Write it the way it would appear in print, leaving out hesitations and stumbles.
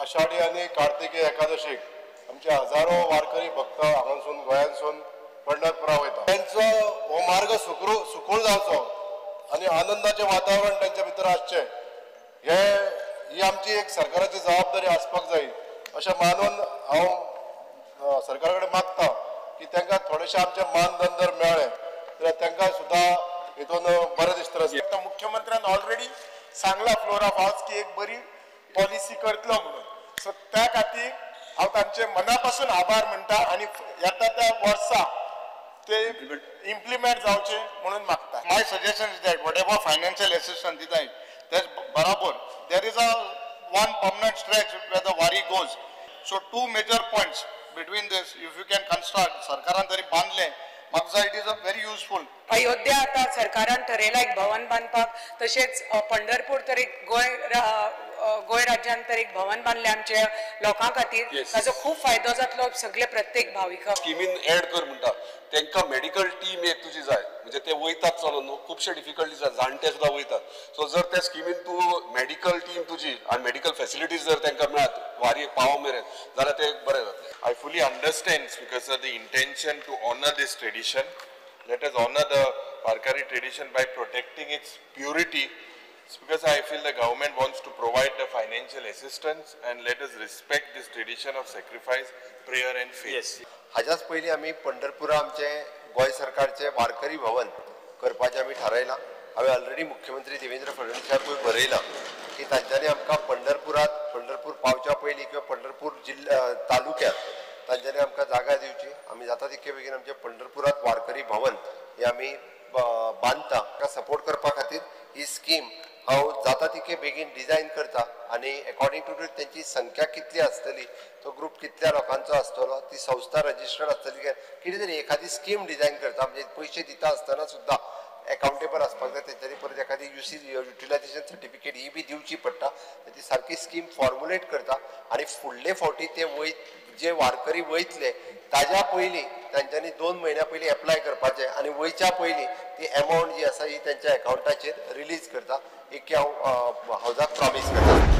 आषाढी आणि कार्तिकी एकादशीक आमचे हजारो वारकरी भक्त हांगासून गोंयांसून पंढरपुरा वयता। त्यांचो हो मार्ग सुखरूळ जावचो आणि आनंदाचे वातावरण त्यांच्या भितर आसचे ही आमची एक सरकाराची जबाबदारी आसपाक जाय अशें मानून हांव सरकारा कडेन मागता की तांकां थोडेशे आमचे मानधंदर मेळ्ळे जाल्यार तांकां सुद्दां हितून बरें दिसतलें। मुख्यमंत्र्यान ऑलरेडी सांगला फ्लोर ऑफ हाऊस की एक बरी पॉलिसी करतलो म्हणून, सो त्या खातीर हांव तांचे मनापासून आभार म्हणटा आणि येता त्या वर्सा ते इम्प्लिमेंट जावचे म्हणून मागता। My suggestion is that whatever financial assistance दिता that's barabar. There is one permanent stretch where the wari goes. So two major points between this, if you can construct, सरकारान तरी बांधले, म्हाका it is a very useful. Ayodhya आता सरकारान ठरयला एक भवन बांधपाक, तशेंच पंढरपूर तर एक गोय राज्यान तर एक भवन बांधले आमच्या लोकां खातीर। ताजो खूब फायदो जातलो सगळे प्रत्येक भाविका। स्किमीन एड कर म्हणटा तांकां मेडिकल टीम एक तुजी जाय, म्हणजे ते वयतात चलो न्हू, खुबशे डिफिकल्टीज जाणटे सुद्दां वयतात। सो जर त्या स्किमीन तूं मेडिकल टीम तुजी आनी मेडिकल फॅसिलिटीज जर तांकां मेळत वारयेक पावो मेरेन जाल्यार ते बरें जातलें। I fully understand because of the intention to honor this tradition. Let us honor the Warkari tradition by protecting its purity. It's because I feel the government wants to provide the financial assistance, and let us respect this tradition of sacrifice, prayer and faith. Yes. हाच्याच पयलीं आमी पंढरपुरा आमचे गोंय सरकारचे वारकरी भवन करपाचें आमी थारायलां। हांवें already मुख्यमंत्री देवेंद्र फडणवीसाक बरयलां की तांच्यांनी आमकां पंढरपूर पावच्या पयलीं किंवा पंढरपूर जिल्ल्या तालुक्यात तांच्यांनी आमकां जागा दिवची। आमी जाता तितके बेगीन आमचे पंढरपुरात वारकरी भवन हे आमी बांदता। ताका सपोर्ट करपा खातीर ही स्कीम हांव जाता तितके बेगीन डिझायन करता आनी अकॉर्डिंग टू त्यांची संख्या कितली आसतली, तो ग्रुप कितल्या लोकांचो आसतलो, ती संस्था रजिस्टर्ड आसतली काय, कितें तरी एखादी स्कीम डिझायन करता। म्हणजे पयशे दिता आसतना सुद्दां अकाउंटेबल आसपाक जाय, तेंच्यांनी परत एखादी युटिलायझेशन सर्टिफिकेट ही बी दिवची पडटा। ती सारकी स्कीम फॉर्मुलेट करता आनी फुडले फावटी ते जे वारकरी वयतले ताज्या पयलीं तांच्यांनी 2 म्हयन्या पयलीं एप्लाय करपाचें आनी वयच्या पयलीं ती अमावंट जी आसा ही तांच्या अकाउंटाचेर रिलीज करता। एक हांव हावजाक प्रॉमिस करता।